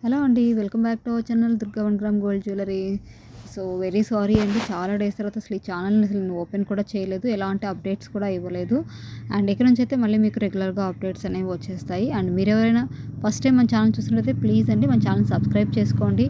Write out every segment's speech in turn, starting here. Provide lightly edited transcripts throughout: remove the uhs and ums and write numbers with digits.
Hello అండి. Welcome back to our channel Durga 1 gram gold jewellery. So, very sorry అండి. చాలా days తర్వాత అసలు ఈ ఛానల్‌ని నేను ఓపెన్ కూడా చేయలేదు. ఎలాంటి అప్డేట్స్ కూడా ఇవ్వలేదు. అండ్ ఇక నుంచి అయితే మళ్ళీ మీకు రెగ్యులర్‌గా అప్డేట్స్ అనేవి వచ్చేస్తాయి. అండ్ మీరెవరైనా ఫస్ట్ టైం మన ఛానల్ చూస్తున్నట్లయితే ప్లీజ్ అండి మన ఛానల్ సబ్స్క్రైబ్ చేసుకోండి.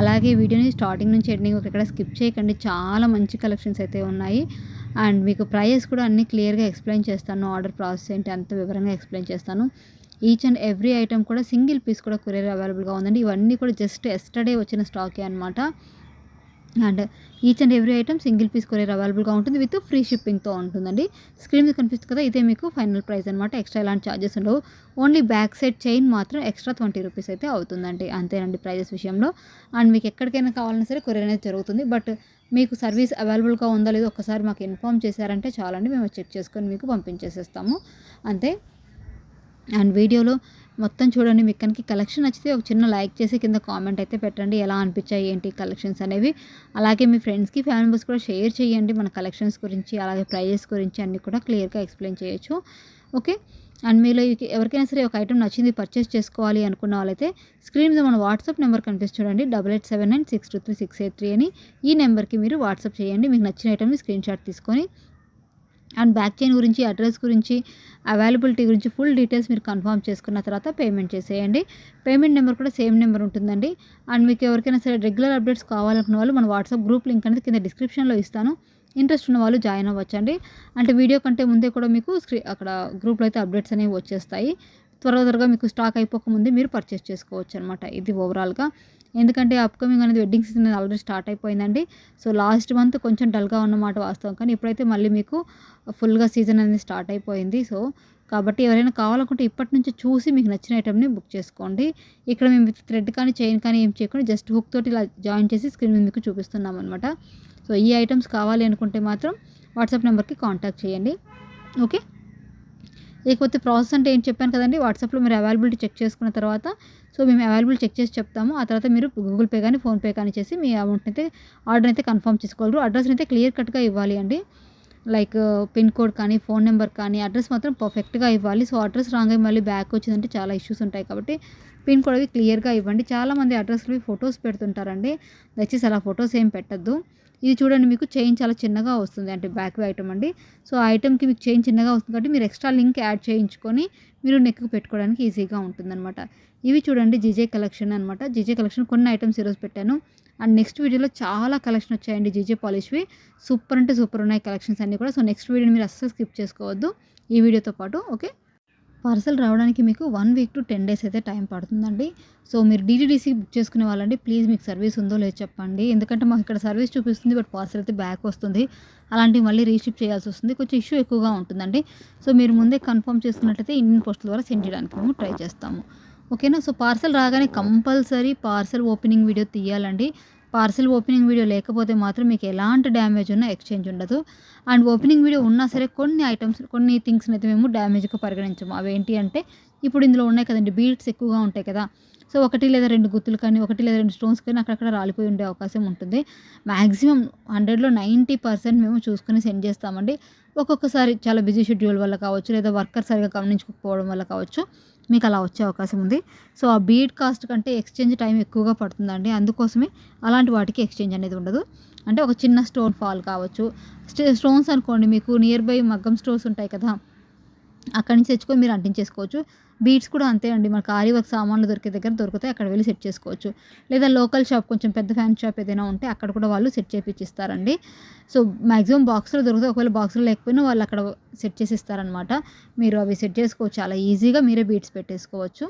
అలాగే వీడియోని స్టార్టింగ్ నుంచి ఎండింగ్ వరకు ఎక్కడ స్కిప్ చేయకండి. చాలా మంచి కలెక్షన్స్ అయితే ఉన్నాయి. అండ్ మీకు ప్రైజెస్ కూడా అన్నీ క్లియర్‌గా ఎక్స్‌ప్లెయిన్ చేస్తాను. ఆర్డర్ ప్రాసెస్ ఏంటి అంత వివరంగా ఎక్స్‌ప్లెయిన్ చేస్తాను. ఈచ్ అండ్ ఎవ్రీ ఐటెమ్ కూడా సింగిల్ పీస్ కూడా కొరియర్ అవైలబుల్‌గా ఉందండి. ఇవన్నీ కూడా జస్ట్ యెస్టర్‌డే వచ్చిన స్టాకే అనమాట. And each and every item single piece courier అవైలబుల్‌గా ఉంటుంది. విత్ ఫ్రీ షిప్పింగ్‌తో ఉంటుందండి. స్క్రీన్ మీద కనిపిస్తుంది కదా! ఇదే మీకు ఫైనల్ ప్రైస్ అనమాట. ఎక్స్ట్రా ఎలాంటి చార్జెస్ ఉండవు. ఓన్లీ బ్యాక్ సైడ్ చైన్ మాత్రం ఎక్స్ట్రా ₹20 అయితే అవుతుందండి. అంతేనండి ప్రైజెస్ విషయంలో. అండ్ మీకు ఎక్కడికైనా కావాలన్నా సరే కొరియర్ అనేది జరుగుతుంది. బట్ మీకు సర్వీస్ అవైలబుల్‌గా ఉందా లేదో ఒక్కసారి మాకు ఇన్ఫార్మ్ చేశారంటే చాలండి. మేము చెక్ చేసుకొని మీకు పంపించేసేస్తాము. అంతే. అండ్ వీడియోలో మొత్తం చూడండి. మీకు కనుక కలెక్షన్ నచ్చితే ఒక చిన్న లైక్ చేసి కింద కామెంట్ అయితే పెట్టండి. ఎలా అనిపించాయి ఏంటి కలెక్షన్స్ అనేవి. అలాగే మీ ఫ్రెండ్స్‌కి, ఫ్యామిలీ మెంబర్స్ కూడా షేర్ చేయండి. మన కలెక్షన్స్ గురించి, అలాగే ప్రైజెస్ గురించి అన్నీ కూడా క్లియర్‌గా ఎక్స్‌ప్లెయిన్ చేయొచ్చు. ఓకే. అండ్ మీలో ఎవరికైనా సరే ఒక ఐటెం నచ్చింది పర్చేస్ చేసుకోవాలి అనుకున్న వాళ్ళైతే స్క్రీన్ మీద మన వాట్సాప్ నెంబర్ కనిపిస్తుంది చూడండి. 88799623 అని ఈ నెంబర్‌కి మీరు వాట్సాప్ చేయండి. మీకు నచ్చిన ఐటెంని స్క్రీన్ షాట్ తీసుకొని అండ్ బ్యాక్ చైన్ గురించి, అడ్రస్ గురించి, అవైలబిలిటీ గురించి ఫుల్ డీటెయిల్స్ మీరు కన్ఫర్మ్ చేసుకున్న తర్వాత పేమెంట్ చేసేయండి. పేమెంట్ నెంబర్ కూడా సేమ్ నెంబర్ ఉంటుందండి. అండ్ మీకు ఎవరికైనా సరే రెగ్యులర్ అప్డేట్స్ కావాలనుకున్న వాళ్ళు మన వాట్సాప్ గ్రూప్ లింక్ అనేది కింద డిస్క్రిప్షన్‌లో ఇస్తాను. ఇంట్రెస్ట్ ఉన్న వాళ్ళు జాయిన్ అవ్వచ్చండి. అంటే వీడియో కంటే ముందే కూడా మీకు అక్కడ గ్రూప్‌లో అయితే అప్డేట్స్ అనేవి వచ్చేస్తాయి. త్వరగా మీకు స్టాక్ అయిపోకముందే మీరు పర్చేస్ చేసుకోవచ్చనమాట. ఇది ఓవరాల్‌గా. ఎందుకంటే అప్‌కమింగ్ అనేది వెడ్డింగ్ సీజన్ అనేది ఆల్రెడీ స్టార్ట్ అయిపోయిందండి. సో, లాస్ట్ మంత్ కొంచెం డల్‌గా ఉన్నమాట వాస్తవం. కానీ ఇప్పుడైతే మళ్ళీ మీకు ఫుల్‌గా సీజన్ అనేది స్టార్ట్ అయిపోయింది. సో, కాబట్టి ఎవరైనా కావాలనుకుంటే ఇప్పటి నుంచి చూసి మీకు నచ్చిన ఐటెమ్‌ని బుక్ చేసుకోండి. ఇక్కడ మేము విత్ థ్రెడ్ కానీ, చైన్ కానీ ఏం చేయకుండా జస్ట్ హుక్ తోటి ఇలా జాయిన్ చేసి స్క్రీన్ మీద మీకు చూపిస్తున్నామనమాట. సో, ఈ ఐటెమ్స్ కావాలి అనుకుంటే మాత్రం వాట్సాప్ నెంబర్‌కి కాంటాక్ట్ చేయండి. ఓకే. లేకపోతే ప్రాసెస్ అంటే ఏంటి చెప్పాను కదండీ. వాట్సాప్‌లో మీరు అవైలబిలిటీ చెక్ చేసుకున్న తర్వాత మేము అవైలబిలిటీ చెక్ చేసి చెప్తాము. ఆ తర్వాత మీరు గూగుల్ పే గానీ, ఫోన్‌పే కానీ చేసి మీ అమౌంట్‌ని అయితే ఆర్డర్ అయితే కన్ఫర్మ్ చేసుకోగలరు. అడ్రస్‌ని అయితే క్లియర్ కట్‌గా ఇవ్వాలి అండి. లైక్ పిన్ కోడ్ కానీ, ఫోన్ నెంబర్ కానీ, అడ్రస్ మాత్రం పర్ఫెక్ట్‌గా ఇవ్వాలి. సో, అడ్రస్ రాంగ్‌గా మళ్ళీ బ్యాక్ వచ్చిందంటే చాలా ఇష్యూస్ ఉంటాయి కాబట్టి పిన్ కోడ్ అవి క్లియర్‌గా ఇవ్వండి. చాలామంది అడ్రస్‌లవి ఫోటోస్ పెడుతుంటారండి. దయచేసి అలా ఫోటోస్ ఏం పెట్టొద్దు. ఇది చూడండి మీకు చైన్ చాలా చిన్నగా వస్తుంది. అంటే బ్యాక్‌వి ఐటెమ్ అండి. సో, ఆ ఐటెమ్‌కి మీకు చైన్ చిన్నగా వస్తుంది కాబట్టి మీరు ఎక్స్ట్రా లింక్ యాడ్ చేయించుకొని మీరు నెక్‌కి పెట్టుకోవడానికి ఈజీగా ఉంటుందనమాట. ఇవి చూడండి జీజే కలెక్షన్ అనమాట. జీజే కలెక్షన్ కొన్ని ఐటెమ్స్ ఈరోజు పెట్టాను. అండ్ నెక్స్ట్ వీడియోలో చాలా కలెక్షన్ వచ్చాయండి జీజే పాలిష్‌వి. సూపర్ అంటే సూపర్ ఉన్నాయి కలెక్షన్స్ అన్నీ కూడా. సో, నెక్స్ట్ వీడియోని మీరు అస్సలు స్కిప్ చేసుకోవద్దు. ఈ వీడియోతో పాటు ఓకే. పార్సెల్ రావడానికి మీకు 1 వీక్ టు 10 డేస్ అయితే టైం పడుతుందండి. సో, మీరు డీటీడీసీ బుక్ చేసుకునే వాళ్ళండి ప్లీజ్ మీకు సర్వీస్ ఉందో లేదో చెప్పండి. ఎందుకంటే మాకు ఇక్కడ సర్వీస్ చూపిస్తుంది బట్ పార్సెల్ అయితే బ్యాక్ వస్తుంది. అలాంటివి మళ్ళీ రీషిప్ చేయాల్సి వస్తుంది. కొంచెం ఇష్యూ ఎక్కువగా ఉంటుందండి. సో, మీరు ముందే కన్ఫర్మ్ చేసుకున్నట్లయితే ఇండియన్ పోస్టల్ ద్వారా సెండ్ చేయడానికి మేము ట్రై చేస్తాము. ఓకేనా. సో, పార్సెల్ రాగానే కంపల్సరీ పార్సెల్ ఓపెనింగ్ వీడియో తీయాలండి. పార్సెల్ ఓపెనింగ్ వీడియో లేకపోతే మాత్రం మీకు ఎలాంటి డ్యామేజ్ ఉన్నా ఎక్స్చేంజ్ ఉండదు. అండ్ ఓపెనింగ్ వీడియో ఉన్నా సరే కొన్ని ఐటమ్స్, కొన్ని థింగ్స్‌ని అయితే మేము డ్యామేజ్‌గా పరిగణించము. అవేంటి అంటే ఇప్పుడు ఇందులో ఉన్నాయి కదండీ బీడ్స్ ఎక్కువగా ఉంటాయి కదా! సో, 1 లేదా 2 గుత్తులు కానీ, 1 లేదా 2 స్టోన్స్ కానీ అక్కడక్కడ రాలిపోయి ఉండే అవకాశం ఉంటుంది. మాక్సిమం 100లో 90% మేము చూసుకొని సెండ్ చేస్తామండి. ఒక్కొక్కసారి చాలా బిజీ షెడ్యూల్ వల్ల కావచ్చు, లేదా వర్కర్ సరిగ్గా గమనించకపోవడం వల్ల కావచ్చు, మీకు అలా వచ్చే అవకాశం ఉంది. సో, ఆ బీడ్ కాస్ట్ కంటే ఎక్స్చేంజ్ టైం ఎక్కువగా పడుతుందండి. అందుకోసమే అలాంటి వాటికి ఎక్స్చేంజ్ అనేది ఉండదు. అంటే ఒక చిన్న స్టోన్ ఫాల్ కావచ్చు. స్టోన్స్ అనుకోండి మీకు నియర్ బై మగ్గం స్టోర్స్ ఉంటాయి కదా! అక్కడి నుంచి తెచ్చుకొని మీరు అంటించేసుకోవచ్చు. బీడ్స్ కూడా అంతే అండి. మనకు ఆరి వర్క్ సామాన్లు దొరికే దగ్గర దొరుకుతాయి. అక్కడ వెళ్లి సెట్ చేసుకోవచ్చు. లేదా లోకల్ షాప్ కొంచెం పెద్ద ఫ్యాన్సీ షాప్ ఏదైనా ఉంటే అక్కడ కూడా వాళ్ళు సెట్ చేపిచ్చిస్తారండి. సో, మాక్సిమం బాక్స్‌లో దొరుకుతాయి. ఒకవేళ బాక్స్‌లో లేకపోయినా వాళ్ళు అక్కడ సెట్ చేసి ఇస్తారనమాట. మీరు అవి సెట్ చేసుకోవచ్చు. చాలా ఈజీగా మీరే బీడ్స్ పెట్టేసుకోవచ్చు.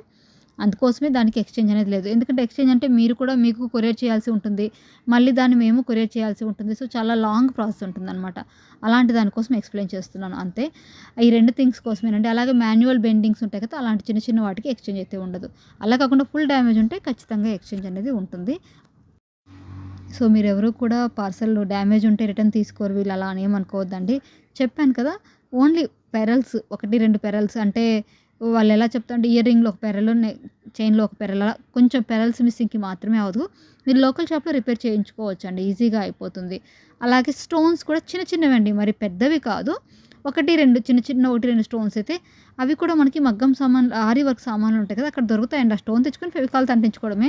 అందుకోసమే దానికి ఎక్స్చేంజ్ అనేది లేదు. ఎందుకంటే ఎక్స్చేంజ్ అంటే మీరు కూడా మీకు కొరియర్ చేయాల్సి ఉంటుంది. మళ్ళీ దాన్ని మేము కొరియర్ చేయాల్సి ఉంటుంది. సో, చాలా లాంగ్ ప్రాసెస్ ఉంటుందనమాట. అలాంటి దానికోసం ఎక్స్‌ప్లెయిన్ చేస్తున్నాను అంతే. ఈ 2 థింగ్స్ కోసమేనండి. అలాగే మాన్యువల్ బెండింగ్స్ ఉంటాయి కదా! అలాంటి చిన్న చిన్న వాటికి ఎక్స్చేంజ్ అయితే ఉండదు. అలా కాకుండా ఫుల్ డ్యామేజ్ ఉంటే ఖచ్చితంగా ఎక్స్చేంజ్ అనేది ఉంటుంది. సో, మీరెవరు కూడా పార్సెల్ డ్యామేజ్ ఉంటే రిటర్న్ తీసుకోరు వీళ్ళు అలా అని ఏమనుకోవద్దండి. చెప్పాను కదా! ఓన్లీ పెరల్స్ 1, 2 పెరల్స్ అంటే వాళ్ళెలా చెప్తారంటే ఇయర్ రింగ్‌లో ఒక పెరలు, చైన్‌లో ఒక పెరల కొంచెం పెరల్స్ మిస్సింగ్‌కి మాత్రమే అవ్వదు. మీరు లోకల్ షాప్‌లో రిపేర్ చేయించుకోవచ్చండి. ఈజీగా అయిపోతుంది. అలాగే స్టోన్స్ కూడా చిన్న చిన్నవండి. మరి పెద్దవి కాదు. 1, 2 చిన్న చిన్న 1, 2 స్టోన్స్ అయితే అవి కూడా మనకి మగ్గం సామాన్లు, ఆరి వర్క్ సామాన్లు ఉంటాయి కదా, అక్కడ దొరుకుతాయండి. ఆ స్టోన్ తెచ్చుకొని ఫెవికాల్‌తో అంటించుకోవడమే.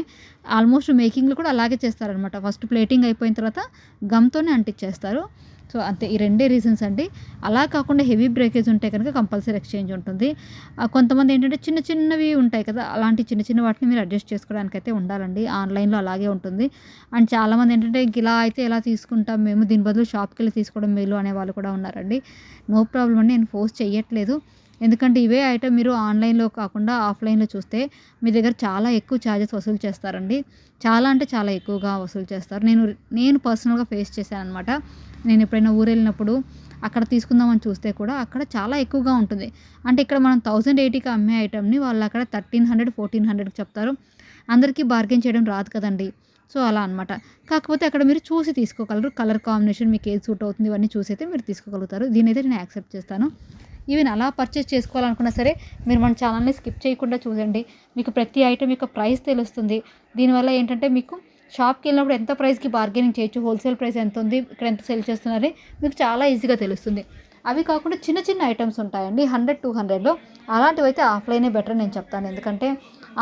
ఆల్మోస్ట్ మేకింగ్‌లో కూడా అలాగే చేస్తారనమాట. ఫస్ట్ ప్లేటింగ్ అయిపోయిన తర్వాత గమ్‌తోనే అంటించేస్తారు. సో, అంతే. ఈ రెండే రీజన్స్ అండి. అలా కాకుండా హెవీ బ్రేకేజ్ ఉంటే కనుక కంపల్సరీ ఎక్స్‌చేంజ్ ఉంటుంది. కొంతమంది ఏంటంటే చిన్న చిన్నవి ఉంటాయి కదా, అలాంటి చిన్న చిన్న వాటిని మీరు అడ్జస్ట్ చేసుకోవడానికైతే ఉండాలండి. ఆన్‌లైన్‌లో అలాగే ఉంటుంది. అండ్ చాలామంది ఏంటంటే ఇలా అయితే ఎలా తీసుకుంటాం మేము, దీని బదులు షాప్‌కెళ్ళి తీసుకోవడం మేలు అనేవాళ్ళు కూడా ఉన్నారండి. నో ప్రాబ్లమ్ అండి. నేను ఫోర్స్ చెయ్యట్లేదు. ఎందుకంటే ఇవే ఐటెమ్ మీరు ఆన్‌లైన్‌లో కాకుండా ఆఫ్‌లైన్‌లో చూస్తే మీ దగ్గర చాలా ఎక్కువ ఛార్జెస్ వసూలు చేస్తారండి. చాలా అంటే చాలా ఎక్కువగా వసూలు చేస్తారు. నేను పర్సనల్‌గా ఫేస్ చేశాననమాట. నేను ఎప్పుడైనా ఊరెళ్ళినప్పుడు అక్కడ తీసుకుందామని చూస్తే కూడా అక్కడ చాలా ఎక్కువగా ఉంటుంది. అంటే ఇక్కడ మనం 1080కి అమ్మే ఐటెమ్‌ని వాళ్ళు అక్కడ 1300, 1400కి చెప్తారు. అందరికీ బార్గెయిన్ చేయడం రాదు కదండీ. సో, అలా అనమాట. కాకపోతే అక్కడ మీరు చూసి తీసుకోగలరు. కలర్ కాంబినేషన్ మీకు ఏది సూట్ అవుతుంది ఇవన్నీ చూసైతే మీరు తీసుకోగలుగుతారు. దీన్నైతే నేను యాక్సెప్ట్ చేస్తాను. ఈవెన్ అలా పర్చేస్ చేసుకోవాలనుకున్నా సరే మీరు మన ఛానల్‌ని స్కిప్ చేయకుండా చూడండి. మీకు ప్రతి ఐటెమ్ యొక్క ప్రైస్ తెలుస్తుంది. దీనివల్ల ఏంటంటే మీకు షాప్‌కెళ్ళినప్పుడు ఎంత ప్రైస్‌కి బార్గెనింగ్ చేయొచ్చు, హోల్‌సేల్ ప్రైస్ ఎంతుంది, ఇక్కడ ఎంత సెల్ చేస్తున్నారని మీకు చాలా ఈజీగా తెలుస్తుంది. అవి కాకుండా చిన్న చిన్న ఐటెమ్స్ ఉంటాయండి 100, 200లో. అలాంటివైతే ఆఫ్‌లైనే బెటర్ నేను చెప్తాను. ఎందుకంటే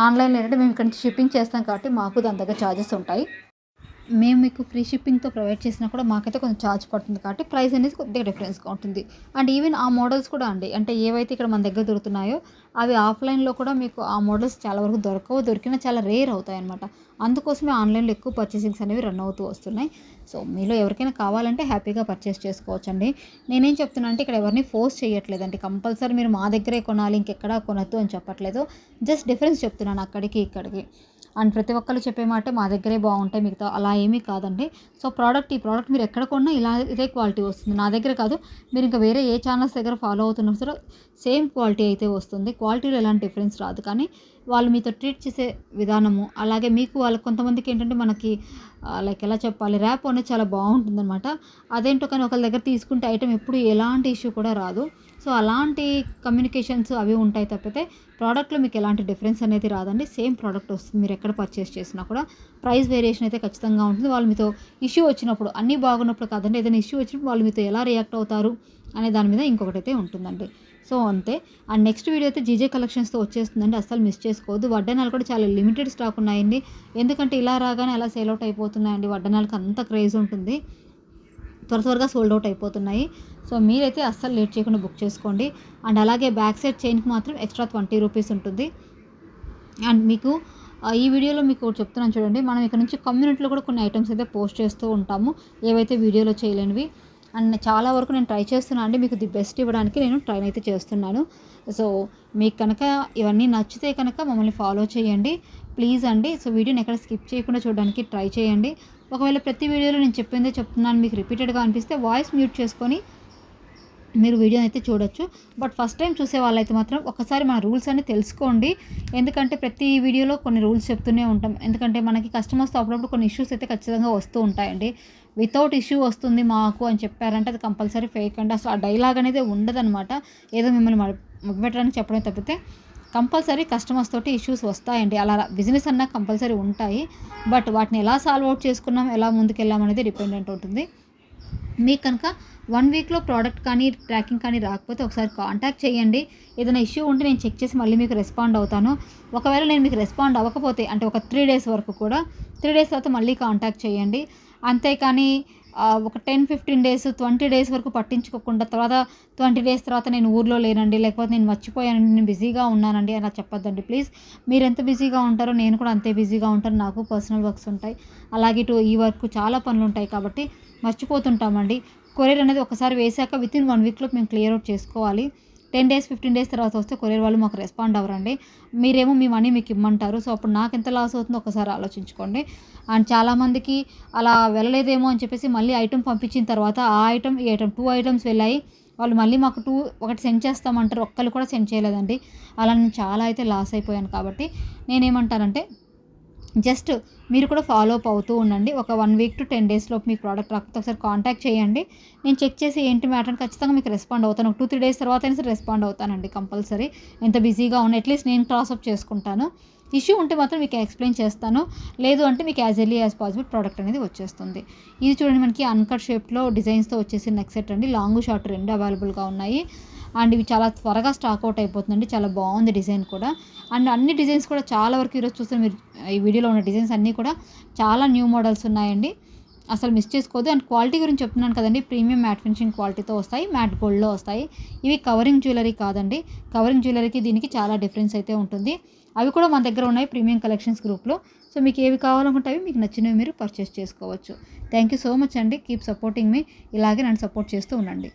ఆన్‌లైన్‌లో ఏంటంటే మేము ఇక్కడ నుంచి షిప్పింగ్ చేస్తాం కాబట్టి మాకు దాని దగ్గర చార్జెస్ ఉంటాయి. మేము మీకు ఫ్రీ షిప్పింగ్‌తో ప్రొవైడ్ చేసినా కూడా మాకైతే కొంచెం ఛార్జ్ పడుతుంది కాబట్టి ప్రైస్ అనేది కొద్దిగా డిఫరెన్స్‌గా ఉంటుంది. అండ్ ఈవెన్ ఆ మోడల్స్ కూడా అండి. అంటే ఏవైతే ఇక్కడ మన దగ్గర దొరుకుతున్నాయో అవి ఆఫ్‌లైన్‌లో కూడా మీకు ఆ మోడల్స్ చాలా వరకు దొరకవు. దొరికినా చాలా రేర్ అవుతాయన్నమాట. అందుకోసమే ఆన్‌లైన్‌లో ఎక్కువ పర్చేసింగ్స్ అనేవి రన్ అవుతూ వస్తున్నాయి. సో, మీలో ఎవరికైనా కావాలంటే హ్యాపీగా పర్చేస్ చేసుకోవచ్చండి. నేనేం చెప్తున్నా అంటే ఇక్కడ ఎవరిని ఫోర్స్ చేయట్లేదండి. కంపల్సరీ మీరు మా దగ్గరే కొనాలి, ఇంకెక్కడా కొనొద్దు అని చెప్పట్లేదు. జస్ట్ డిఫరెన్స్ చెప్తున్నాను అక్కడికి, ఇక్కడికి. అండ్ ప్రతి ఒక్కళ్ళు చెప్పే మాట మా దగ్గరే బాగుంటాయి మిగతా అలా ఏమీ కాదండి. సో, ఈ ప్రోడక్ట్ మీరు ఎక్కడ కొన్నా ఇదే క్వాలిటీ వస్తుంది. నా దగ్గర కాదు, మీరు ఇంకా వేరే ఏ ఛానల్స్ దగ్గర ఫాలో అవుతున్నా సరే సేమ్ క్వాలిటీ అయితే వస్తుంది. క్వాలిటీలో ఎలాంటి డిఫరెన్స్ రాదు. కానీ వాళ్ళు మీతో ట్రీట్ చేసే విధానము, అలాగే మీకు వాళ్ళకి కొంతమందికి ఏంటంటే మనకి లైక్ ఎలా చెప్పాలి, ర్యాప్ అనేది చాలా బాగుంటుందన్నమాట. అదేంటో కానీ ఒకళ్ళ దగ్గర తీసుకుంటే ఐటెం ఎప్పుడు ఎలాంటి ఇష్యూ కూడా రాదు. సో, అలాంటి కమ్యూనికేషన్స్ అవి ఉంటాయి తప్పితే ప్రోడక్ట్‌లో మీకు ఎలాంటి డిఫరెన్స్ అనేది రాదండి. సేమ్ ప్రోడక్ట్ వస్తుంది. మీరు ఎక్కడ పర్చేస్ చేసినా కూడా ప్రైస్ వేరియేషన్ అయితే ఖచ్చితంగా ఉంటుంది. వాళ్ళు మీతో ఇష్యూ వచ్చినప్పుడు, అన్నీ బాగున్నప్పుడు కాదండి, ఏదైనా ఇష్యూ వచ్చినప్పుడు వాళ్ళు మీతో ఎలా రియాక్ట్ అవుతారు అనే దాని మీద ఇంకొకటైతే ఉంటుందండి. సో, అంతే. అండ్ నెక్స్ట్ వీడియో అయితే జీజే కలెక్షన్స్‌తో వచ్చేస్తుందండి. అస్సలు మిస్ చేసుకోవద్దు. వడ్డానాలు కూడా చాలా లిమిటెడ్ స్టాక్ ఉన్నాయండి. ఎందుకంటే ఇలా రాగానే అలా సేల్ అవుట్ అయిపోతున్నాయండి. వడ్డానాలకి అంత క్రేజ్ ఉంటుంది. త్వరగా సోల్డ్ అవుట్ అయిపోతున్నాయి. సో, మీరైతే అస్సలు లేట్ చేయకుండా బుక్ చేసుకోండి. అండ్ అలాగే బ్యాక్ సైడ్ చైన్‌కి మాత్రం ఎక్స్ట్రా 20 రూపీస్ ఉంటుంది. అండ్ మీకు ఈ వీడియోలో మీకు ఒకటి చెప్తున్నాను చూడండి. మనం ఇక్కడ నుంచి కమ్యూనిటీలో కూడా కొన్ని ఐటమ్స్ అయితే పోస్ట్ చేస్తూ ఉంటాము. ఏవైతే వీడియోలో చేయలేనివి. అండ్ చాలా వరకు నేను ట్రై చేస్తున్నాను అండి. మీకు ది బెస్ట్ ఇవ్వడానికి నేను ట్రై అయితే చేస్తున్నాను. సో, మీకు కనుక ఇవన్నీ నచ్చితే కనుక మమ్మల్ని ఫాలో చేయండి ప్లీజ్ అండి. సో, వీడియోని ఎక్కడ స్కిప్ చేయకుండా చూడడానికి ట్రై చేయండి. ఒకవేళ ప్రతి వీడియోలో నేను చెప్పిందే చెప్తున్నాను మీకు రిపీటెడ్‌గా అనిపిస్తే వాయిస్ మ్యూట్ చేసుకొని మీరు వీడియోని అయితే చూడొచ్చు. బట్ ఫస్ట్ టైం చూసే వాళ్ళైతే మాత్రం ఒకసారి మన రూల్స్ అన్ని తెలుసుకోండి. ఎందుకంటే ప్రతి వీడియోలో కొన్ని రూల్స్ చెప్తూనే ఉంటాం. ఎందుకంటే మనకి కస్టమర్స్‌తో అప్పుడప్పుడు కొన్ని ఇష్యూస్ అయితే ఖచ్చితంగా వస్తూ ఉంటాయండి. వితౌట్ ఇష్యూ వస్తుంది మాకు అని చెప్పారంటే అది కంపల్సరీ ఫేక్ అండి. అసలు ఆ డైలాగ్ అనేది ఉండదనమాట. ఏదో మిమ్మల్ని మభ్యపెట్టడానికి చెప్పడమే తప్పితే కంపల్సరీ కస్టమర్స్ తోటి ఇష్యూస్ వస్తాయండి. అలా బిజినెస్ అన్నా కంపల్సరీ ఉంటాయి. బట్ వాటిని ఎలా సాల్వ్ అవుట్ చేసుకున్నాం, ఎలా ముందుకెళ్ళాం అనేది డిపెండెంట్ ఉంటుంది. మీకు కనుక 1 వీక్‌లో ప్రోడక్ట్ కానీ ట్రాకింగ్ కానీ రాకపోతే ఒకసారి కాంటాక్ట్ చేయండి. ఏదైనా ఇష్యూ ఉంటే నేను చెక్ చేసి మళ్ళీ మీకు రెస్పాండ్ అవుతాను. ఒకవేళ నేను మీకు రెస్పాండ్ అవ్వకపోతే అంటే ఒక 3 డేస్ వరకు కూడా 3 డేస్ తర్వాత మళ్ళీ కాంటాక్ట్ చేయండి. అంతేకానీ ఒక 10, 15 డేస్ 20 డేస్ వరకు పట్టించుకోకుండా తర్వాత 20 డేస్ తర్వాత నేను ఊర్లో లేనండి, లేకపోతే నేను మర్చిపోయానండి, నేను బిజీగా ఉన్నానండి అలా చెప్పొద్దండి ప్లీజ్. మీరు ఎంత బిజీగా ఉంటారో నేను కూడా అంతే బిజీగా ఉంటాను. నాకు పర్సనల్ వర్క్స్ ఉంటాయి. అలాగే ఈ వర్క్ చాలా పనులు ఉంటాయి కాబట్టి మర్చిపోతుంటామండి. కొరియర్ అనేది ఒకసారి వేశాక వితిన్ 1 వీక్‌లో మేము క్లియర్ అవుట్ చేసుకోవాలి. 10 డేస్ 15 డేస్ తర్వాత వస్తే కొరియర్ వాళ్ళు మాకు రెస్పాండ్ అవ్వరండి. మీరేమో మీ మనీ మీకు ఇమ్మంటారు. సో, అప్పుడు నాకు ఎంత లాస్ అవుతుందో ఒకసారి ఆలోచించుకోండి. అండ్ చాలామందికి అలా వెళ్ళలేదేమో అని చెప్పేసి మళ్ళీ ఐటెమ్ పంపించిన తర్వాత ఆ ఐటెమ్ ఈ ఐటెమ్ 2 ఐటెమ్స్ వెళ్ళాయి. వాళ్ళు మళ్ళీ మాకు ఒకటి సెండ్ చేస్తామంటారు. ఒక్కళ్ళు కూడా సెండ్ చేయలేదండి. అలా నేను చాలా అయితే లాస్ అయిపోయాను. కాబట్టి నేనేమంటానంటే జస్ట్ మీరు కూడా ఫాలో అప్ అవుతూ ఉండండి. ఒక 1 వీక్ టు 10 డేస్ లోపు మీకు ప్రోడక్ట్ రాకపోతే ఒకసారి కాంటాక్ట్ చేయండి. నేను చెక్ చేసి ఏంటి మ్యాటర్ అని ఖచ్చితంగా మీకు రెస్పాండ్ అవుతాను. ఒక 2-3 డేస్ తర్వాత అయినా సరే రెస్పాండ్ అవుతానండి కంపల్సరీ. ఎంత బిజీగా ఉన్నా అట్లీస్ట్ నేను క్రాస్ అప్ చేసుకుంటాను. ఇష్యూ ఉంటే మాత్రం మీకు ఎక్స్ప్లెయిన్ చేస్తాను. లేదు అంటే మీకు as early as possible product అనేది వచ్చేస్తుంది. ఇది చూడండి మనకి అన్కట్ షేప్లో డిజైన్స్తో వచ్చేసిన నెక్ సెట్ అండి. లాంగ్ షార్ట్ 2 అవైలబుల్గా ఉన్నాయి. అండ్ ఇవి చాలా త్వరగా స్టాక్ అవుట్ అయిపోతుందండి. చాలా బాగుంది డిజైన్ కూడా. అండ్ అన్ని డిజైన్స్ కూడా చాలా వరకు ఈరోజు చూస్తే మీరు ఈ వీడియోలో ఉన్న డిజైన్స్ అన్నీ కూడా చాలా న్యూ మోడల్స్ ఉన్నాయండి. అసలు మిస్ చేసుకోవద్దు. అండ్ క్వాలిటీ గురించి చెప్తున్నాను కదండి, ప్రీమియం మ్యాట్ ఫినిషింగ్ క్వాలిటీతో వస్తాయి, మ్యాట్ గోల్డ్లో వస్తాయి. ఇవి కవరింగ్ జ్యువెలరీ కాదండి. కవరింగ్ జ్యువెలరీకి దీనికి చాలా డిఫరెన్స్ అయితే ఉంటుంది. అవి కూడా మన దగ్గర ఉన్నాయి ప్రీమియం కలెక్షన్స్ గ్రూప్లో. సో మీకు ఏవి కావాలనుకుంటే అవి మీకు నచ్చినవి మీరు పర్చేస్ చేసుకోవచ్చు. థ్యాంక్ యూ సో మచ్ అండి. కీప్ సపోర్టింగ్ మీ. ఇలాగే నన్ను సపోర్ట్ చేస్తూ ఉండండి.